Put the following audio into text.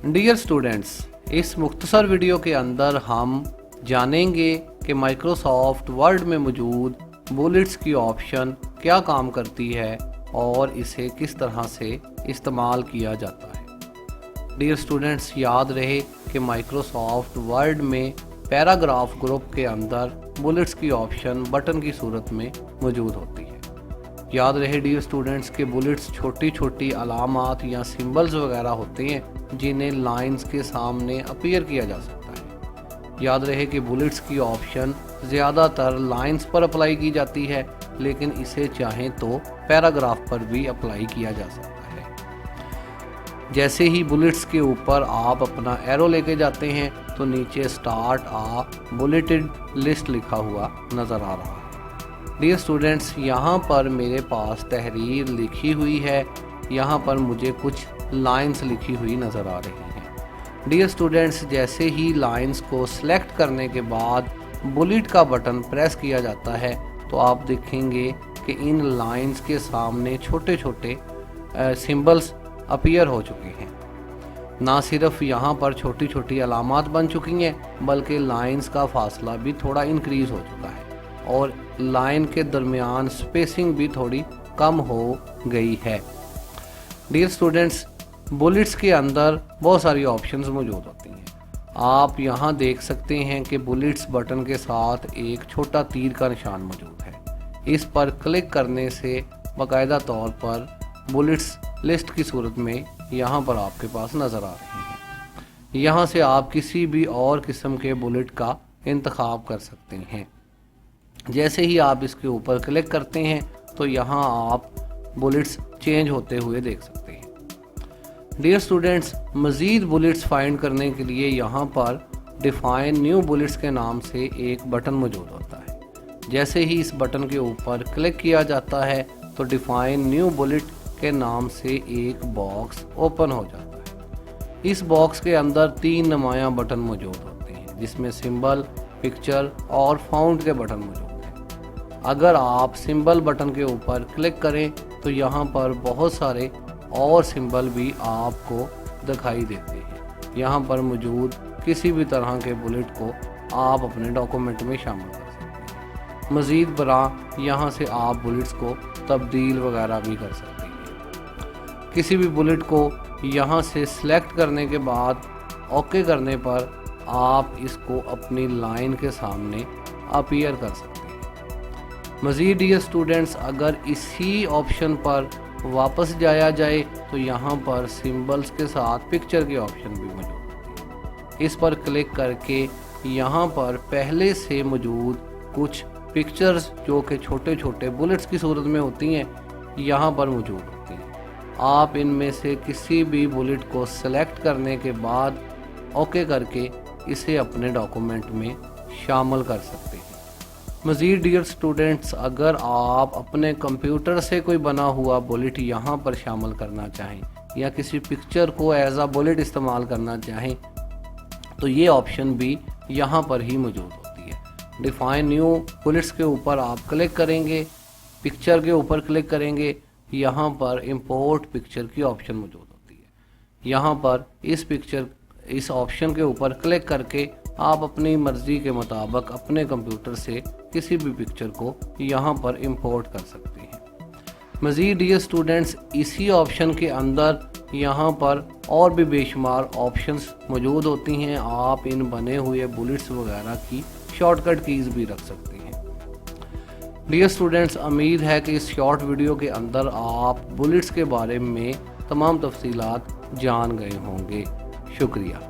Dear students, इस मुख्तसर video के अंदर हम जानेंगे कि माइक्रोसॉफ्ट वर्ड में मौजूद बुलेट्स की ऑप्शन क्या काम करती है और इसे किस तरह से इस्तेमाल किया जाता है। डियर स्टूडेंट्स, याद रहे कि माइक्रोसॉफ्ट वर्ड में पैराग्राफ ग्रुप के अंदर बुलेट्स की ऑप्शन बटन की सूरत में मौजूद होती है। याद रहे डियर स्टूडेंट्स के बुलेट्स छोटी छोटी अलामात या सिंबल्स वगैरह होते हैं जिन्हें लाइंस के सामने अपीयर किया जा सकता है। याद रहे कि बुलेट्स की ऑप्शन ज़्यादातर लाइंस पर अप्लाई की जाती है, लेकिन इसे चाहें तो पैराग्राफ पर भी अप्लाई किया जा सकता है। जैसे ही बुलेट्स के ऊपर आप अपना एरो लेके जाते हैं तो नीचे स्टार्ट आ बुलेटेड लिस्ट लिखा हुआ नज़र आ रहा है। डियर स्टूडेंट्स, यहाँ पर मेरे पास तहरीर लिखी हुई है, यहाँ पर मुझे कुछ लाइंस लिखी हुई नज़र आ रही हैं। डियर स्टूडेंट्स, जैसे ही लाइंस को सिलेक्ट करने के बाद बुलेट का बटन प्रेस किया जाता है तो आप देखेंगे कि इन लाइंस के सामने छोटे छोटे सिंबल्स अपीयर हो चुके हैं। ना सिर्फ यहाँ पर छोटी छोटी अलामात बन चुकी हैं, बल्कि लाइंस का फासला भी थोड़ा इंक्रीज़ हो चुका है और लाइन के दरमियान स्पेसिंग भी थोड़ी कम हो गई है। डियर स्टूडेंट्स, बुलेट्स के अंदर बहुत सारी ऑप्शंस मौजूद होती हैं। आप यहाँ देख सकते हैं कि बुलेट्स बटन के साथ एक छोटा तीर का निशान मौजूद है। इस पर क्लिक करने से बाकायदा तौर पर बुलेट्स लिस्ट की सूरत में यहाँ पर आपके पास नज़र आ रही हैं। यहाँ से आप किसी भी और किस्म के बुलेट का इंतखाब कर सकते हैं। जैसे ही आप इसके ऊपर क्लिक करते हैं तो यहाँ आप बुलेट्स चेंज होते हुए देख सकते हैं। डियर स्टूडेंट्स, मज़ीद बुलेट्स फाइंड करने के लिए यहाँ पर डिफाइन न्यू बुलेट्स के नाम से एक बटन मौजूद होता है। जैसे ही इस बटन के ऊपर क्लिक किया जाता है तो डिफाइन न्यू बुलेट के नाम से एक बॉक्स ओपन हो जाता है। इस बॉक्स के अंदर 3 नुमायां बटन मौजूद होते हैं, जिसमें सिंबल, पिक्चर और फाउंड के बटन मौजूद हैं। अगर आप सिंबल बटन के ऊपर क्लिक करें तो यहाँ पर बहुत सारे और सिंबल भी आपको दिखाई देते हैं। यहाँ पर मौजूद किसी भी तरह के बुलेट को आप अपने डॉक्यूमेंट में शामिल कर सकते हैं। मज़ीद बरां यहाँ से आप बुलेट्स को तब्दील वगैरह भी कर सकते हैं। किसी भी बुलेट को यहाँ से सिलेक्ट करने के बाद ओके करने पर आप इसको अपनी लाइन के सामने अपीयर कर सकते हैं। मज़ीद डियर स्टूडेंट्स, अगर इसी ऑप्शन पर वापस जाया जाए तो यहाँ पर सिंबल्स के साथ पिक्चर की ऑप्शन भी मौजूद है। इस पर क्लिक करके यहाँ पर पहले से मौजूद कुछ पिक्चर्स जो कि छोटे छोटे बुलेट्स की सूरत में होती हैं यहाँ पर मौजूद होती हैं। आप इनमें से किसी भी बुलेट को सेलेक्ट करने के बाद ओके करके इसे अपने डॉक्यूमेंट में शामिल कर सकते हैं। मज़ीद डियर स्टूडेंट्स, अगर आप अपने कंप्यूटर से कोई बना हुआ बुलेट यहाँ पर शामिल करना चाहें या किसी पिक्चर को एज अ बुलेट इस्तेमाल करना चाहें तो ये ऑप्शन भी यहाँ पर ही मौजूद होती है। डिफाइन न्यू बुलेट्स के ऊपर आप क्लिक करेंगे, पिक्चर के ऊपर क्लिक करेंगे, यहाँ पर इंपोर्ट पिक्चर की ऑप्शन मौजूद होती है। यहाँ पर इस ऑप्शन के ऊपर क्लिक करके आप अपनी मर्ज़ी के मुताबिक अपने कंप्यूटर से किसी भी पिक्चर को यहाँ पर इंपोर्ट कर सकते हैं। मज़ीद डियर स्टूडेंट्स, इसी ऑप्शन के अंदर यहाँ पर और भी बेशुमार ऑप्शंस मौजूद होती हैं। आप इन बने हुए बुलेट्स वगैरह की शॉर्टकट कीज़ भी रख सकते हैं। डियर स्टूडेंट्स, उम्मीद है कि इस शॉर्ट वीडियो के अंदर आप बुलेट्स के बारे में तमाम तफसीलात जान गए होंगे। शुक्रिया।